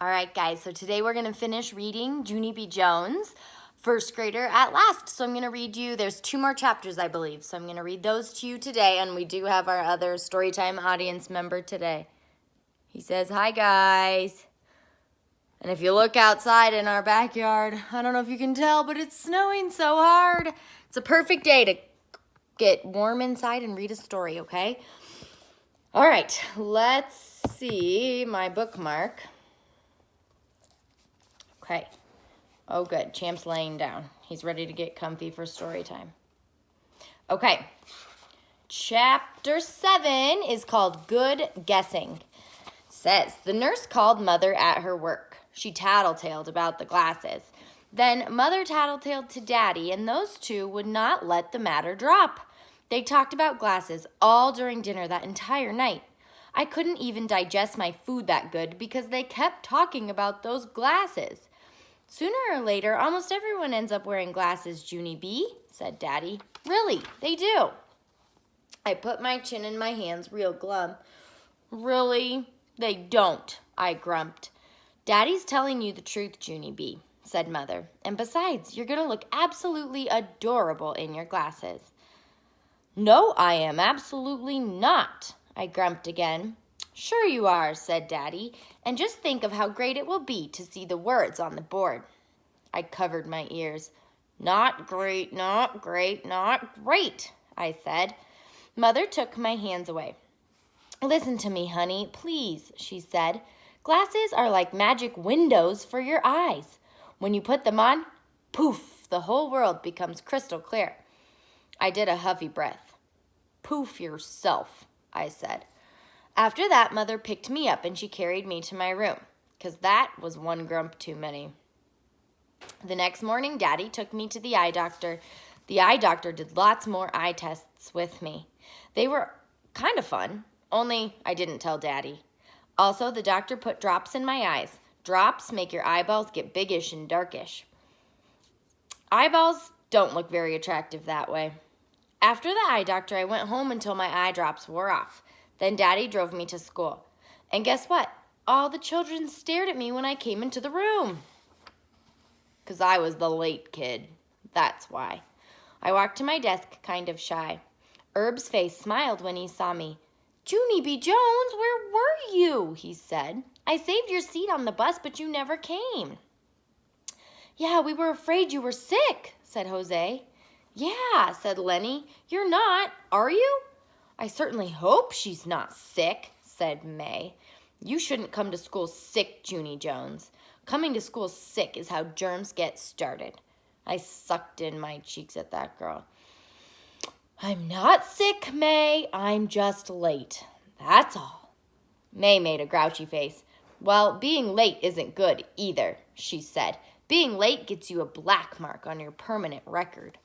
All right, guys, so today we're going to finish reading Junie B. Jones, First Grader at Last. So I'm going to read you, there's 2 more chapters, I believe. So I'm going to read those to you today, and we do have our other Storytime audience member today. He says, "Hi, guys." And if you look outside in our backyard, I don't know if you can tell, but it's snowing so hard. It's a perfect day to get warm inside and read a story, okay? All right, let's see my bookmark. Okay. Oh, good. Champ's laying down. He's ready to get comfy for story time. Okay. Chapter 7 is called Good Guessing. Says, the nurse called Mother at her work. She tattletaled about the glasses. Then Mother tattletaled to Daddy, and those two would not let the matter drop. They talked about glasses all during dinner that entire night. I couldn't even digest my food that good because they kept talking about those glasses. Sooner or later, almost everyone ends up wearing glasses, Junie B, said Daddy. Really, they do. I put my chin in my hands real glum. Really, they don't, I grumped. Daddy's telling you the truth, Junie B, said Mother. And besides, you're going to look absolutely adorable in your glasses. No, I am absolutely not, I grumped again. Sure you are, said Daddy, and just think of how great it will be to see the words on the board. I covered my ears. Not great, not great, not great, I said. Mother took my hands away. Listen to me, honey, please, she said. Glasses are like magic windows for your eyes. When you put them on, poof, the whole world becomes crystal clear. I did a huffy breath. Poof yourself, I said. After that, Mother picked me up and she carried me to my room, 'cause that was one grump too many. The next morning, Daddy took me to the eye doctor. The eye doctor did lots more eye tests with me. They were kind of fun, only I didn't tell Daddy. Also, the doctor put drops in my eyes. Drops make your eyeballs get biggish and darkish. Eyeballs don't look very attractive that way. After the eye doctor, I went home until my eye drops wore off. Then Daddy drove me to school. And guess what? All the children stared at me when I came into the room. 'Cause I was the late kid. That's why. I walked to my desk kind of shy. Herb's face smiled when he saw me. Junie B. Jones, where were you? He said. I saved your seat on the bus, but you never came. Yeah, we were afraid you were sick, said Jose. Yeah, said Lenny. You're not, are you? I certainly hope she's not sick, said May. You shouldn't come to school sick, Junie Jones. Coming to school sick is how germs get started. I sucked in my cheeks at that girl. I'm not sick, May. I'm just late. That's all. May made a grouchy face. Well, being late isn't good either, she said. Being late gets you a black mark on your permanent record.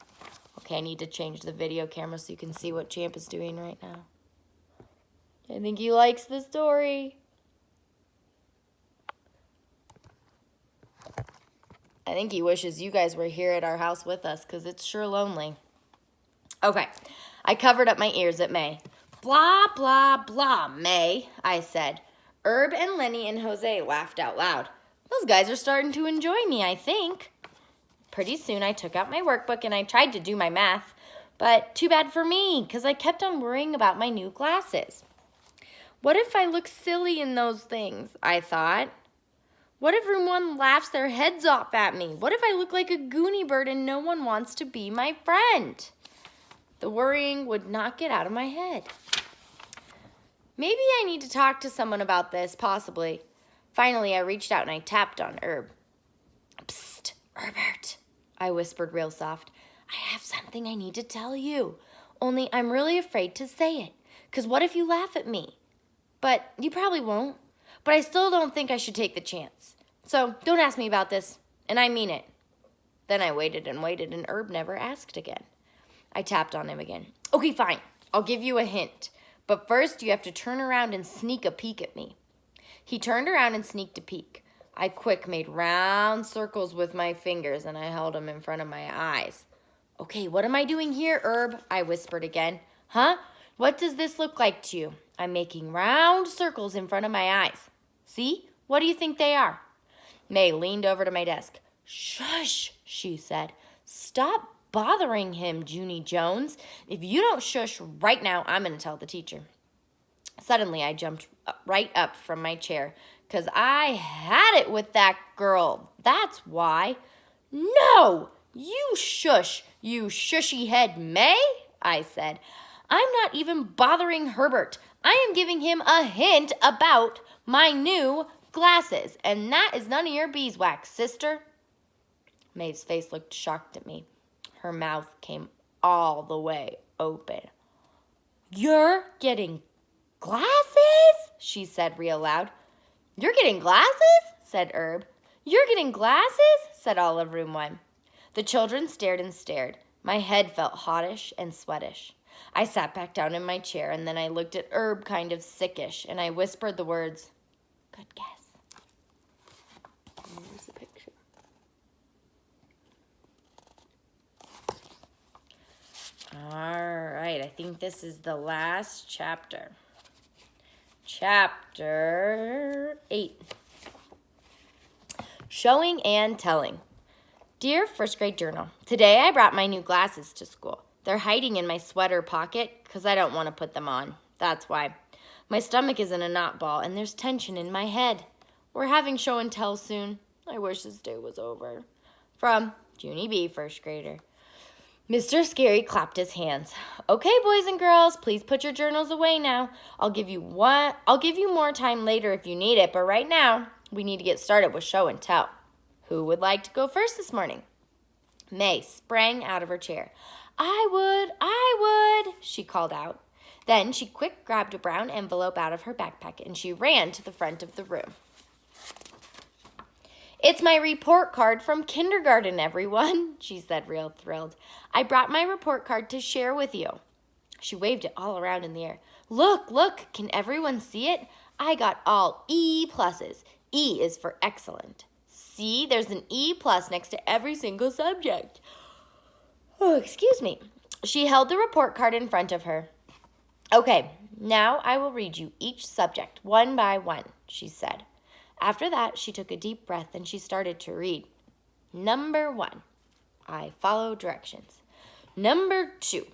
Okay, I need to change the video camera so you can see what Champ is doing right now. I think he likes the story. I think he wishes you guys were here at our house with us because it's sure lonely. Okay, I covered up my ears at May. Blah, blah, blah, May, I said. Herb and Lenny and Jose laughed out loud. Those guys are starting to enjoy me, I think. Pretty soon I took out my workbook and I tried to do my math, but too bad for me because I kept on worrying about my new glasses. What if I look silly in those things, I thought. What if everyone laughs their heads off at me? What if I look like a Goonie bird and no one wants to be my friend? The worrying would not get out of my head. Maybe I need to talk to someone about this, possibly. Finally, I reached out and I tapped on Herb. Psst, Herbert, I whispered real soft. I have something I need to tell you. Only I'm really afraid to say it. 'Cause what if you laugh at me? But you probably won't. But I still don't think I should take the chance. So don't ask me about this, and I mean it. Then I waited and waited, and Herb never asked again. I tapped on him again. Okay, fine. I'll give you a hint. But first, you have to turn around and sneak a peek at me. He turned around and sneaked a peek. I quick made round circles with my fingers, and I held them in front of my eyes. Okay, what am I doing here, Herb? I whispered again. Huh? What does this look like to you? I'm making round circles in front of my eyes. See? What do you think they are? May leaned over to my desk. Shush, she said. Stop bothering him, Junie Jones. If you don't shush right now, I'm going to tell the teacher. Suddenly, I jumped right up from my chair because I had it with that girl. That's why. No, you shush, you shushy head May, I said. I'm not even bothering Herbert. I am giving him a hint about my new glasses, and that is none of your beeswax, sister. May's face looked shocked at me. Her mouth came all the way open. You're getting glasses? She said real loud. You're getting glasses? Said Herb. You're getting glasses? Said all of room 1. The children stared and stared. My head felt hottish and sweatish. I sat back down in my chair, and then I looked at Herb kind of sickish, and I whispered the words, good guess. Here's the picture. All right, I think this is the last chapter. Chapter 8. Showing and telling. Dear first grade journal, today I brought my new glasses to school. They're hiding in my sweater pocket because I don't want to put them on. That's why. My stomach is in a knot ball and there's tension in my head. We're having show and tell soon. I wish this day was over. From Junie B, first grader. Mr. Scary clapped his hands. Okay, boys and girls, please put your journals away now. I'll give you more time later if you need it, but right now, we need to get started with show and tell. Who would like to go first this morning? May sprang out of her chair. I would, she called out. Then she quick grabbed a brown envelope out of her backpack and she ran to the front of the room. It's my report card from kindergarten, everyone, she said real thrilled. I brought my report card to share with you. She waved it all around in the air. Look, can everyone see it? I got all E pluses. E is for excellent. See, there's an E plus next to every single subject. Oh, excuse me. She held the report card in front of her. Okay, now I will read you each subject one by one, she said. After that, she took a deep breath and she started to read. Number 1, I follow directions. Number 2,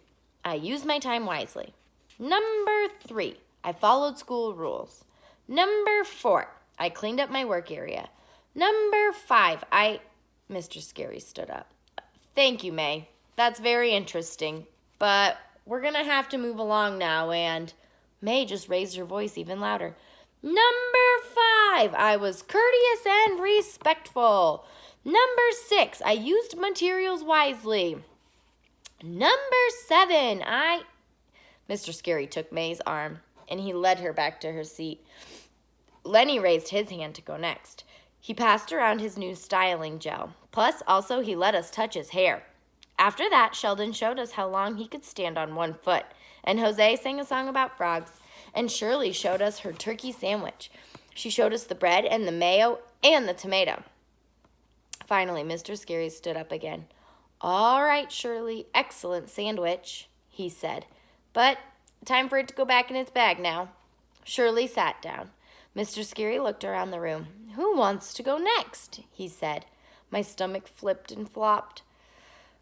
I used my time wisely. Number 3, I followed school rules. Number 4, I cleaned up my work area. Number 5, Mr. Scary stood up. Thank you, May. That's very interesting, but we're going to have to move along now, and May just raised her voice even louder. Number 5, I was courteous and respectful. Number 6, I used materials wisely. Number 7, Mr. Scary took May's arm, and he led her back to her seat. Lenny raised his hand to go next. He passed around his new styling gel. Plus, also, he let us touch his hair. After that, Sheldon showed us how long he could stand on one foot, and Jose sang a song about frogs, and Shirley showed us her turkey sandwich. She showed us the bread and the mayo and the tomato. Finally, Mr. Scary stood up again. All right, Shirley, excellent sandwich, he said, but time for it to go back in its bag now. Shirley sat down. Mr. Scary looked around the room. Who wants to go next? He said. My stomach flipped and flopped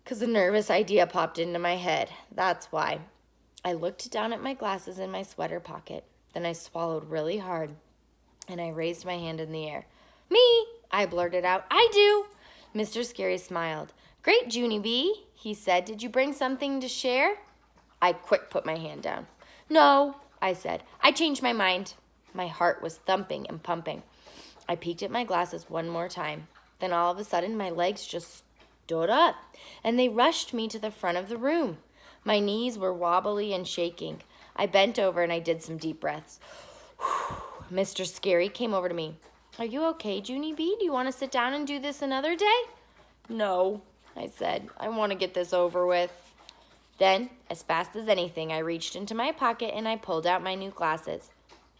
because a nervous idea popped into my head. That's why. I looked down at my glasses in my sweater pocket. Then I swallowed really hard, and I raised my hand in the air. Me, I blurted out. I do. Mr. Scary smiled. Great, Junie B, he said. Did you bring something to share? I quick put my hand down. No, I said. I changed my mind. My heart was thumping and pumping. I peeked at my glasses one more time. Then all of a sudden, my legs just stood up, and they rushed me to the front of the room. My knees were wobbly and shaking. I bent over and I did some deep breaths. Mr. Scary came over to me. Are you okay, Junie B? Do you want to sit down and do this another day? No, I said. I want to get this over with. Then, as fast as anything, I reached into my pocket and I pulled out my new glasses.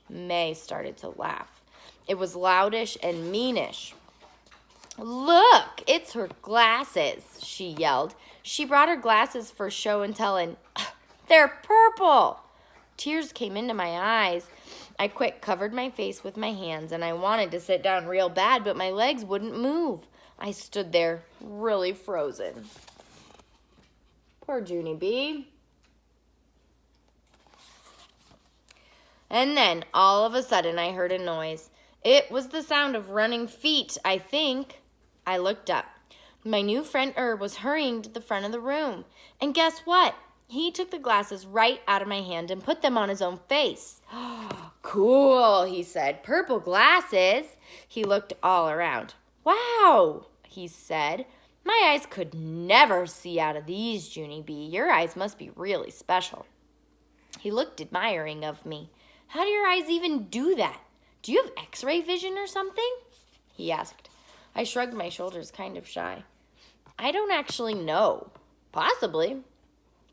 May started to laugh. It was loudish and meanish. Look, it's her glasses, she yelled. She brought her glasses for show and tell, and they're purple. Tears came into my eyes. I quick covered my face with my hands, and I wanted to sit down real bad, but my legs wouldn't move. I stood there really frozen. Poor Junie B. And then, all of a sudden, I heard a noise. It was the sound of running feet, I think. I looked up. My new friend Herb was hurrying to the front of the room. And guess what? He took the glasses right out of my hand and put them on his own face. Cool, he said. Purple glasses. He looked all around. Wow, he said. My eyes could never see out of these, Junie B. Your eyes must be really special. He looked admiring of me. How do your eyes even do that? Do you have x-ray vision or something? He asked. I shrugged my shoulders, kind of shy. I don't actually know. Possibly.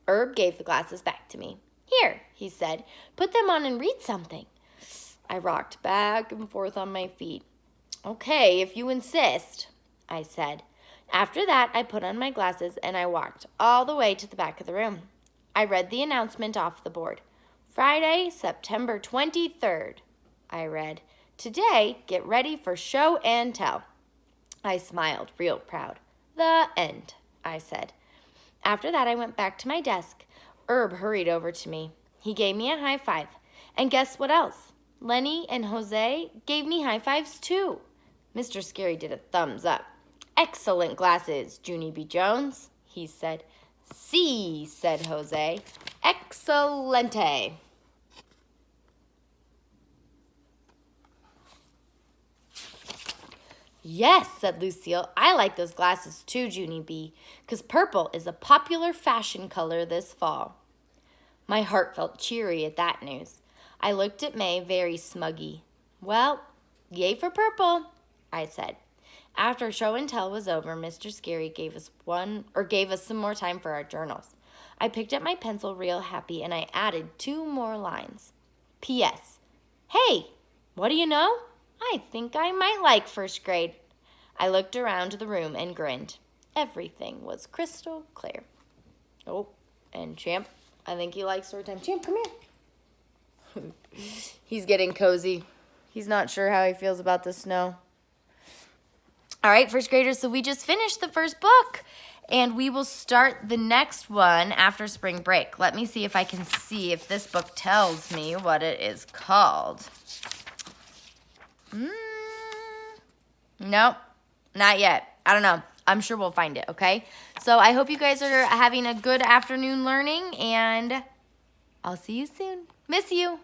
Herb gave the glasses back to me. Here, he said, put them on and read something. I rocked back and forth on my feet. Okay, if you insist, I said. After that, I put on my glasses and I walked all the way to the back of the room. I read the announcement off the board. Friday, September 23rd, I read. Today, get ready for show and tell. I smiled, real proud. The end, I said. After that, I went back to my desk. Herb hurried over to me. He gave me a high five. And guess what else? Lenny and Jose gave me high fives too. Mr. Scary did a thumbs up. Excellent glasses, Junie B. Jones, he said. Si, said Jose. Excelente. Yes, said Lucille. I like those glasses too, Junie B., because purple is a popular fashion color this fall. My heart felt cheery at that news. I looked at May very smuggy. Well, yay for purple, I said. After show and tell was over, Mr. Scary gave us some more time for our journals. I picked up my pencil real happy and I added 2 more lines. P.S. Hey, what do you know? I think I might like first grade. I looked around the room and grinned. Everything was crystal clear. Oh, and Champ, I think he likes story time. Champ, come here. He's getting cozy. He's not sure how he feels about the snow. All right, first graders, so we just finished the first book, and we will start the next one after spring break. Let me see if I can see if this book tells me what it is called. Nope, not yet. I don't know. I'm sure we'll find it, okay? So I hope you guys are having a good afternoon learning, and I'll see you soon. Miss you.